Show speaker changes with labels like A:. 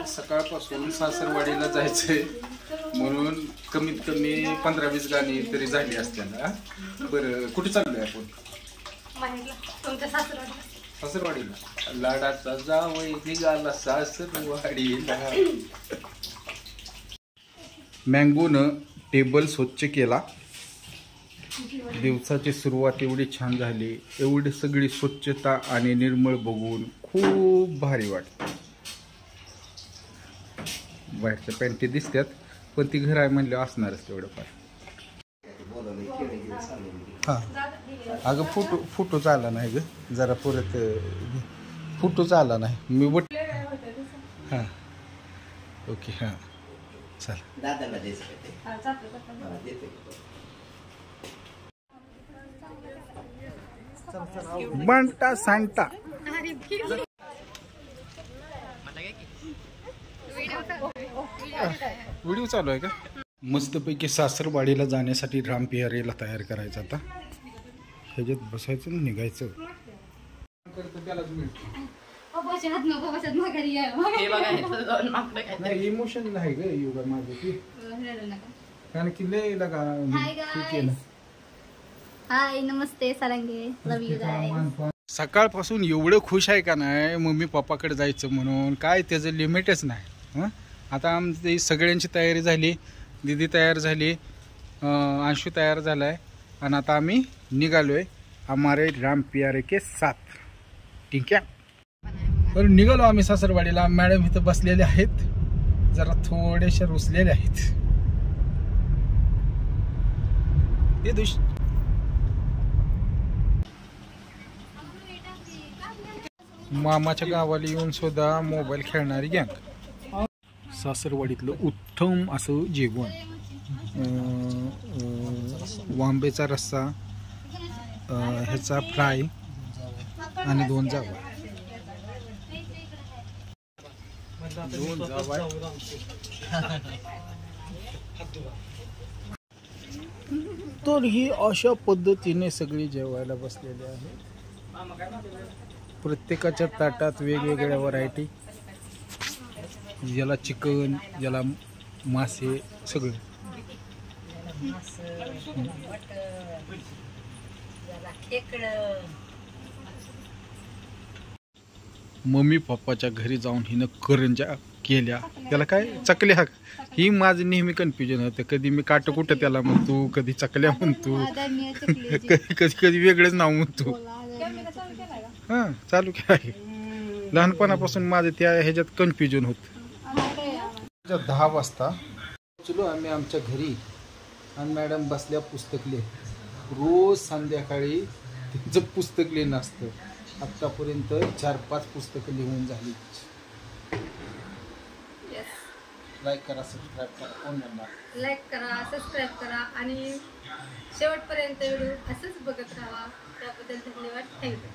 A: सकाळपासून सासरवाडीला जायचंय म्हणून कमीत कमी 15-20 गाणी तरी झाली असते ना. बरं, कुठे चाललोय आपण? सासरवाडीला. लाडाचा जावई निघाला सासरवाडीला. मँगोनं टेबल स्वच्छ केला. दिवसाची सुरुवात एवढी छान झाली, एवढी सगळी स्वच्छता आणि निर्मळ बघून खूप भारी वाटतं. बाहेरच्या पॅन्टी दिसतात पण ती घर आहे म्हणलं असणारच तेवढं फार. हां अगं फोटो चालला नाही ग, जरा परत फोटो चालला नाही. मी बट हां ओके हां चल. बंटा सांटा व्हिडिओ चालू आहे का? मस्तपैकी सासरवाडीला जाण्यासाठी रामपियारीला तयार करायचं. आता ह्याच्यात बसायचं आणि निघायचं. इमोशन नाही ग योगा माझं की, कारण की लय लगा ठीक आहे ना.
B: हाय नमस्ते सारंगे, लव यू गाइस.
A: सकाळपासून एवढं खुश आहे का नाही मम्मी पप्पाकडे जायचं म्हणून, काय त्याचं लिमिटच नाही. आता आमची सगळ्यांची तयारी झाली, दीदी तयार झाली, अंशू तयार झालाय आणि आता आम्ही निघालोय हमारे राम प्यारे के साथ. ठीक आहे, तर निघालो आम्ही सासरवाडीला. मॅडम इथं बसलेले आहेत, जरा थोडेशा रुसलेले आहेत. मामाच्या गावाला येऊन सुद्धा मोबाईल खेळणारी गँग. सासरवाडीतलं उत्तम असं जेवण, वांबेचा रस्सा, ह्याचा फ्राय आणि 2 जावा. तर ही अशा पद्धतीने सगळी जेवायला बसलेली आहे. प्रत्येकाच्या ताटात वेगवेगळ्या व्हरायटी, ज्याला चिकन, ज्याला मासे, सगळं. मम्मी पप्पाच्या घरी जाऊन हिनं करंजा केल्या. त्याला काय चकल्या. ही माझं नेहमी कन्फ्युजन होतं, कधी मी काटकुटं त्याला म्हणतो, कधी चकल्या म्हणतो, कधी वेगळंच नाव म्हणतो. हां चालू काय, लहानपणापासून माझं त्या ह्याच्यात कन्फ्युजन होतं. 10 वाजता चलो आम्ही आमच्या घरी आणि मॅडम बसल्या पुस्तक लिहित. रोज संध्याकाळी त्यांचं पुस्तक लिहिणं असतं. आत्तापर्यंत 4-5 पुस्तकं लिहून झाली. लाईक करा, सबस्क्राईब करा,
B: लाईक करा, सबस्क्राईब करा आणि शेवटपर्यंत व्हिडिओ असंच बघत राहा. त्याबद्दल धन्यवाद. थँक्यू.